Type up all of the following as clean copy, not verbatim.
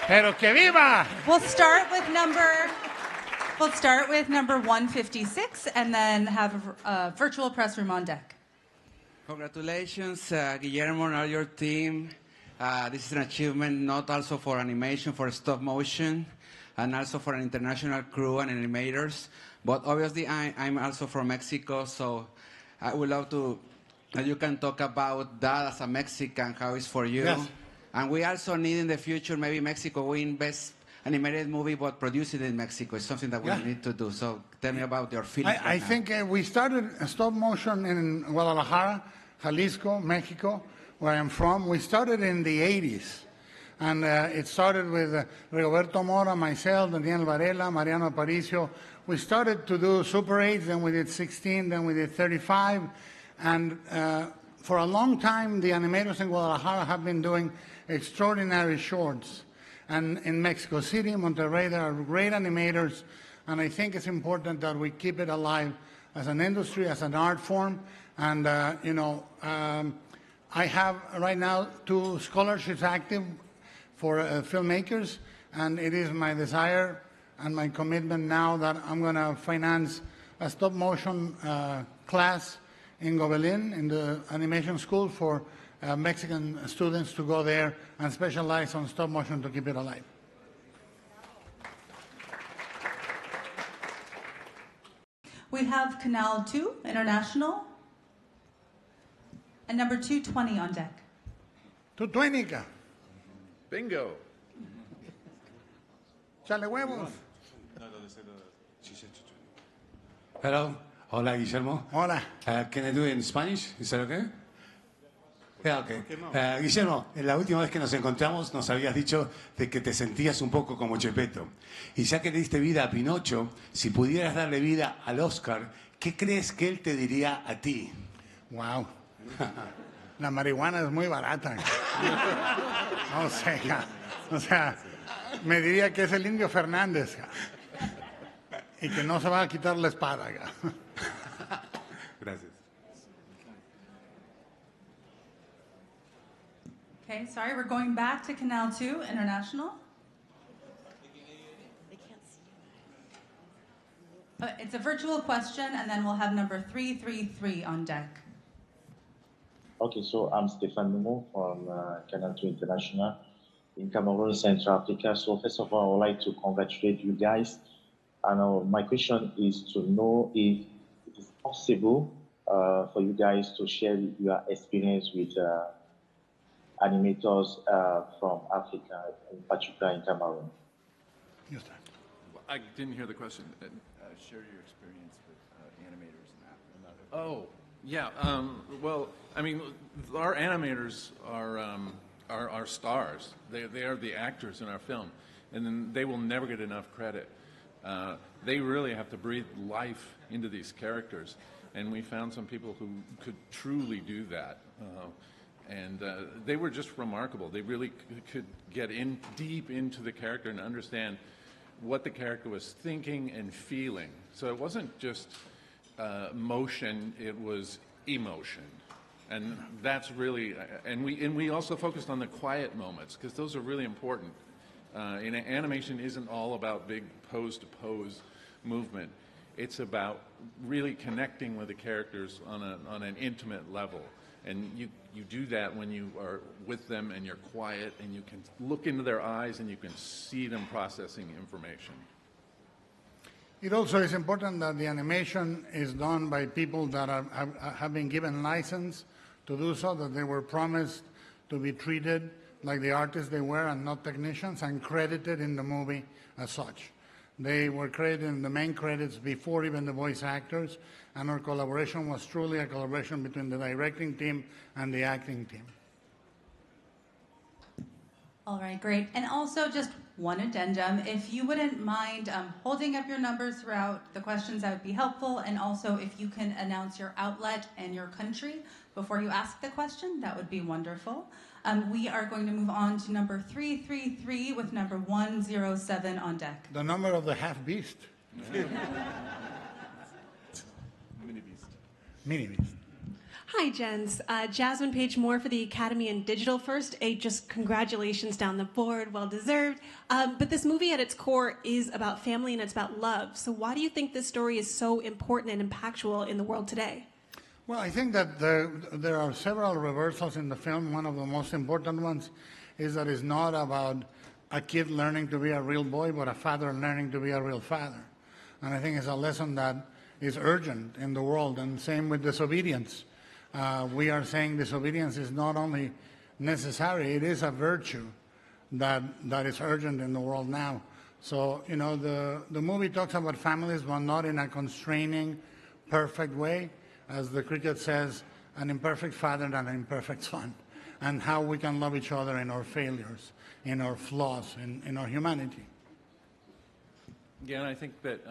Pero que viva! We'll start with number 156 and then have a virtual press room on deck. Congratulations, Guillermo and all your team. This is an achievement not also for animation, for stop motion, and also for an international crew and animators. But obviously, I'm also from Mexico, so I would love to that you can talk about that as a Mexican, how it's for you. Yes. And we also need in the future, maybe Mexico win Best Animated Movie, but produce it in Mexico. It's something that we need to do. So tell me about your feelings. I think we started stop motion in Guadalajara, Jalisco, Mexico, where I'm from. We started in the 80s. And it started with Rigoberto Mora, myself, Daniel Varela, Mariano Aparicio. We started to do Super 8s, then we did 16, then we did 35. And for a long time, the animators in Guadalajara have been doing extraordinary shorts. And in Mexico City, Monterrey, there are great animators. And I think it's important that we keep it alive as an industry, as an art form. And, I have right now 2 scholarships active for filmmakers. And it is my desire and my commitment now that I'm going to finance a stop motion class in Gobelin, in the animation school, for Mexican students to go there and specialize on stop motion to keep it alive. We have Canal 2 International and number 220 on deck. 220. Bingo. Chale huevos. Hello. Hola, Guillermo. Hola. Can I do it in Spanish? Is that okay? Yeah, okay. Guillermo, la última vez que nos encontramos nos habías dicho de que te sentías un poco como Chepeto. Y ya que le diste vida a Pinocho, si pudieras darle vida al Oscar, ¿qué crees que él te diría a ti? Wow. La marihuana es muy barata. O sea, me diría que es el Indio Fernández y que no se va a quitar la espada. Gracias. Okay, sorry, we're going back to Canal 2 International. It's a virtual question, and then we'll have number 333 on deck. Okay, so I'm Stefan Momo from Canal 2 International in Cameroon, Central Africa. So first of all, I would like to congratulate you guys. And my question is to know if it is possible for you guys to share your experience with animators from Africa, in particular in Cameroon. Yes, sir. I didn't hear the question. Share your experience with animators in Africa. Oh, yeah. Well, I mean, our animators are stars. They are the actors in our film, and then they will never get enough credit. They really have to breathe life into these characters, and we found some people who could truly do that. And they were just remarkable. They really could get in deep into the character and understand what the character was thinking and feeling. So it wasn't just motion, it was emotion. And that's really, and we also focused on the quiet moments, because those are really important. Animation isn't all about big pose-to-pose movement. It's about really connecting with the characters on an intimate level. And you do that when you are with them and you're quiet and you can look into their eyes and you can see them processing information. It also is important that the animation is done by people that have been given license to do so, that they were promised to be treated like the artists they were and not technicians, and credited in the movie as such. They were credited in the main credits before even the voice actors, and our collaboration was truly a collaboration between the directing team and the acting team. All right, great. And also just one addendum, if you wouldn't mind holding up your numbers throughout the questions, that would be helpful. And also if you can announce your outlet and your country before you ask the question, that would be wonderful. We are going to move on to number 333 with number 107 on deck. The number of the half-beast. Mini Beast. Mini Beast. Hi, Jens. Jasmine Page Moore for the Academy in Digital First. Just congratulations down the board, well deserved. But this movie at its core is about family and it's about love. So why do you think this story is so important and impactful in the world today? Well, I think that there are several reversals in the film. One of the most important ones is that it's not about a kid learning to be a real boy, but a father learning to be a real father. And I think it's a lesson that is urgent in the world, and same with disobedience. We are saying disobedience is not only necessary, it is a virtue that is urgent in the world now. So, you know, the movie talks about families, but not in a constraining, perfect way. As the cricket says, an imperfect father and an imperfect son, and how we can love each other in our failures, in our flaws, in our humanity. Yeah, and I think that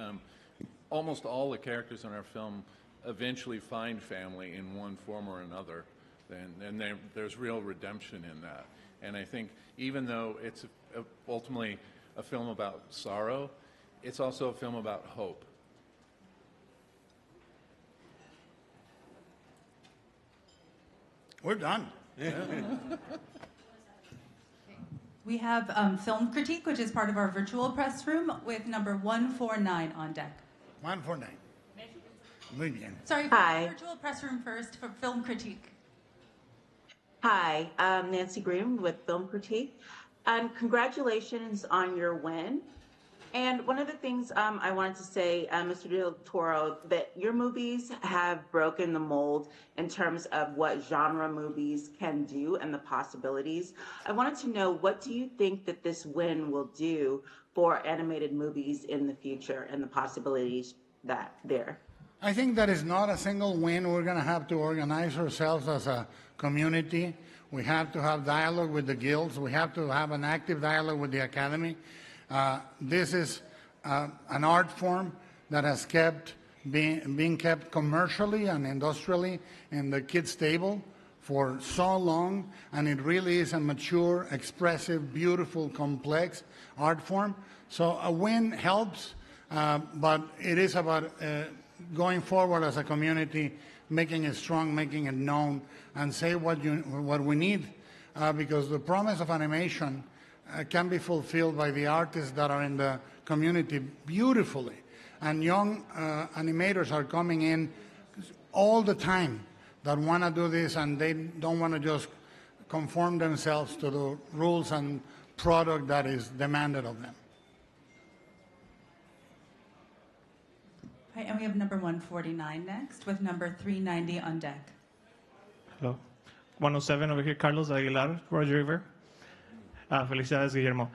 almost all the characters in our film eventually find family in one form or another, and there's real redemption in that. And I think even though it's ultimately a film about sorrow, it's also a film about hope. We're done. We have film critique, which is part of our virtual press room, with number 149 on deck. 149. Muy bien. Sorry, Hi. virtual press room first for film critique. Hi, I'm Nancy Green with Film Critique. Congratulations on your win. And one of the things I wanted to say, Mr. Del Toro, that your movies have broken the mold in terms of what genre movies can do and the possibilities. I wanted to know, what do you think that this win will do for animated movies in the future and the possibilities that there? I think that is not a single win. We're going to have to organize ourselves as a community. We have to have dialogue with the guilds. We have to have an active dialogue with the Academy. This is an art form that has kept being kept commercially and industrially in the kids' table for so long, and it really is a mature, expressive, beautiful, complex art form. So a win helps, but it is about going forward as a community, making it strong, making it known, and say what we need, because the promise of animation can be fulfilled by the artists that are in the community beautifully. And young animators are coming in all the time that want to do this, and they don't want to just conform themselves to the rules and product that is demanded of them. Right, and we have number 149 next, with number 390 on deck. Hello. 107 over here, Carlos Aguilar, Roger River. Felicidades, Guillermo.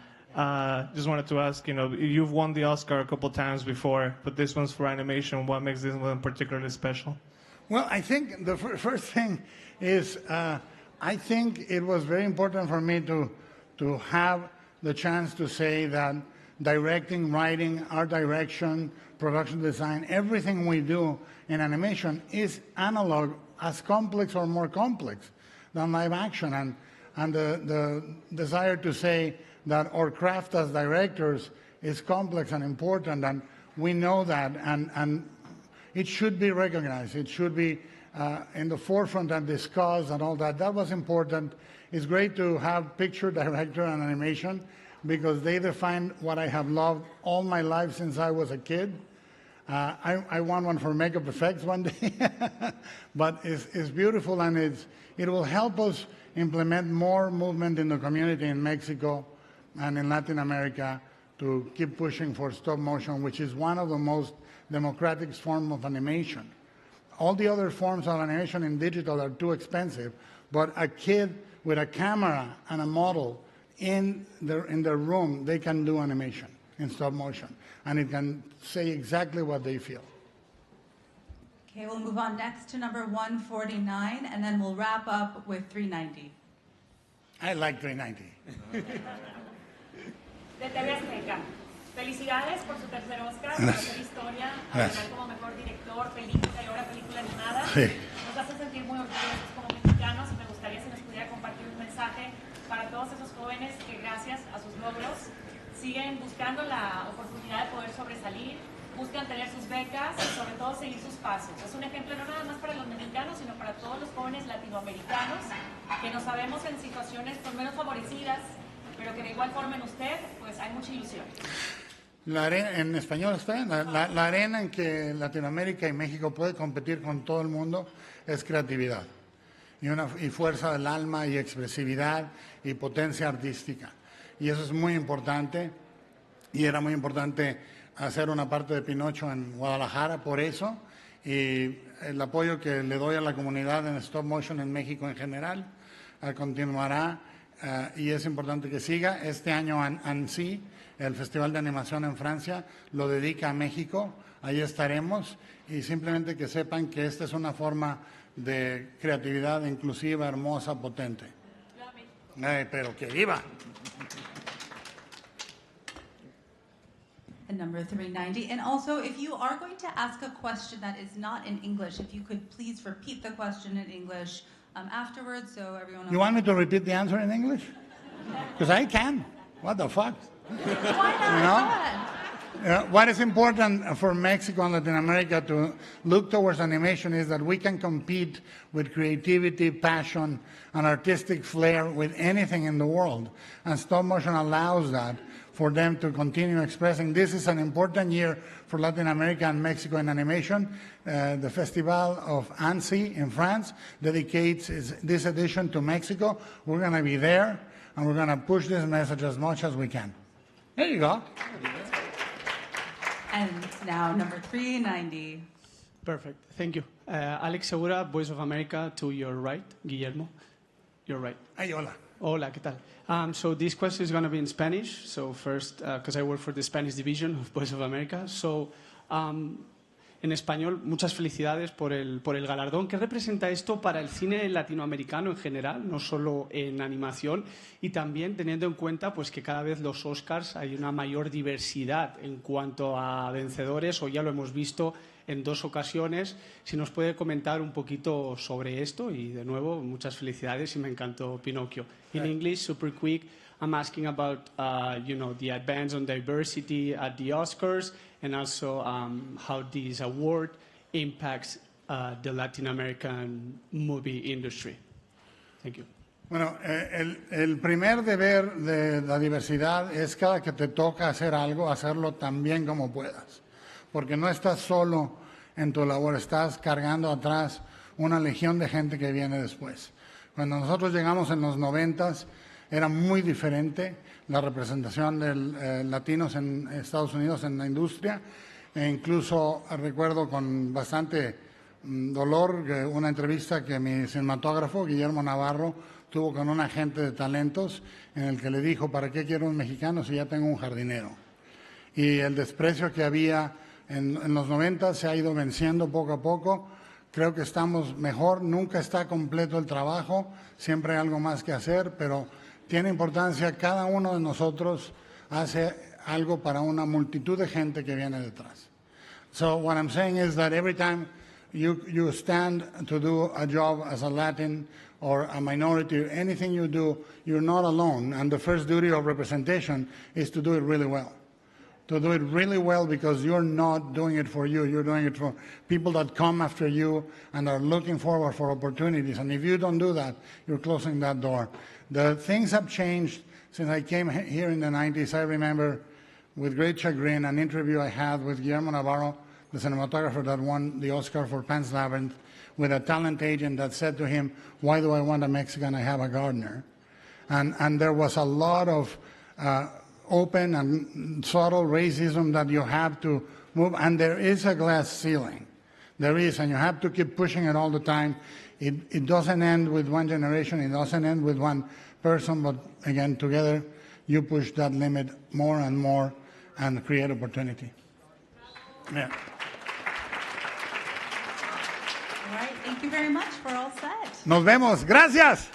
Just wanted to ask, you know, you've won the Oscar a couple times before, but this one's for animation. What makes this one particularly special? Well, I think the first thing is I think it was very important for me to have the chance to say that directing, writing, art direction, production design, everything we do in animation is analog, as complex or more complex than live action. And the desire to say that our craft as directors is complex and important, and we know that, and it should be recognized. It should be in the forefront and discussed and all that. That was important. It's great to have picture, director, and animation, because they define what I have loved all my life since I was a kid. I want one for makeup effects one day, but it's beautiful, and it will help us implement more movement in the community in Mexico and in Latin America to keep pushing for stop motion, which is one of the most democratic forms of animation. All the other forms of animation in digital are too expensive, but a kid with a camera and a model in their room, they can do animation in stop motion, and it can say exactly what they feel. Okay, we'll move on next to number 149, and then we'll wrap up with 390. I like 390. De TV Azteca. Felicidades por su tercer Oscar, por hacer historia, a ganar como mejor director, película y ahora película animada. Sí. Nos hace sentir muy orgullosos como mexicanos, y me gustaría si nos pudiera compartir un mensaje para todos esos jóvenes que gracias a sus logros siguen buscando la oportunidad de poder sobresalir buscan tener sus becas y sobre todo seguir sus pasos. Es un ejemplo no nada más para los mexicanos, sino para todos los jóvenes latinoamericanos que nos sabemos en situaciones pues, menos favorecidas, pero que de igual forma en usted pues hay mucha ilusión. En español está, la arena en que Latinoamérica y México puede competir con todo el mundo es creatividad y fuerza del alma y expresividad y potencia artística. Y eso es muy importante y era muy importante hacer una parte de Pinocho en Guadalajara por eso y el apoyo que le doy a la comunidad en stop motion en México en general continuará y es importante que siga. Este año ANSI, el Festival de Animación en Francia, lo dedica a México, ahí estaremos y simplemente que sepan que esta es una forma de creatividad inclusiva, hermosa, potente. Pero que viva. And number 390. And also, if you are going to ask a question that is not in English, if you could please repeat the question in English afterwards so everyone... You want me to repeat the answer in English? Because I can. What the fuck? Why not? What is important for Mexico and Latin America to look towards animation is that we can compete with creativity, passion, and artistic flair with anything in the world. And stop motion allows that for them to continue expressing. This is an important year for Latin America and Mexico in animation. The Festival of Annecy in France dedicates this edition to Mexico. We're going to be there, and we're going to push this message as much as we can. There you go. And now number 390. Perfect. Thank you. Alex Segura, Voice of America, to your right. Guillermo, your right. Ay, hola. Hola, ¿qué tal? So this question is going to be in Spanish. So first, because I work for the Spanish division of Voice of America. So, en español, muchas felicidades por el galardón. ¿Qué representa esto para el cine latinoamericano en general, no solo en animación? Y también teniendo en cuenta pues, que cada vez los Oscars hay una mayor diversidad en cuanto a vencedores, o ya lo hemos visto en 2 ocasiones. Si nos puede comentar un poquito sobre esto. Y de nuevo, muchas felicidades y me encantó Pinocchio. In English, super quick, I'm asking about, the advance on diversity at the Oscars and also how this award impacts the Latin American movie industry. Thank you. Bueno, el primer deber de la diversidad es cada que te toca hacer algo, hacerlo tan bien como puedas. Porque no estás solo en tu labor, estás cargando atrás una legión de gente que viene después. Cuando nosotros llegamos en los 90s, era muy diferente la representación de latinos en Estados Unidos en la industria. E incluso recuerdo con bastante dolor una entrevista que mi cinematógrafo, Guillermo Navarro, tuvo con un agente de talentos en el que le dijo, ¿para qué quiero un mexicano si ya tengo un jardinero? Y el desprecio que había en los 90 se ha ido venciendo poco a poco. Creo que estamos mejor, nunca está completo el trabajo, siempre hay algo más que hacer, pero tiene importancia, cada uno de nosotros hace algo para una multitud de gente que viene detrás. So what I'm saying is that every time you stand to do a job as a Latin or a minority, anything you do, you're not alone, and the first duty of representation is to do it really well. To do it really well because you're not doing it for you, you're doing it for people that come after you and are looking forward for opportunities. And if you don't do that, you're closing that door. The things have changed since I came here in the 90s. I remember with great chagrin an interview I had with Guillermo Navarro, the cinematographer that won the Oscar for Pan's Labyrinth, with a talent agent that said to him, why do I want a Mexican? I have a gardener. And there was a lot of open and subtle racism that you have to move, and there is a glass ceiling. There is, and you have to keep pushing it all the time. It doesn't end with one generation, it doesn't end with one person, but again, together, you push that limit more and more and create opportunity. Yeah. All right, thank you very much. We're all set. Nos vemos. Gracias.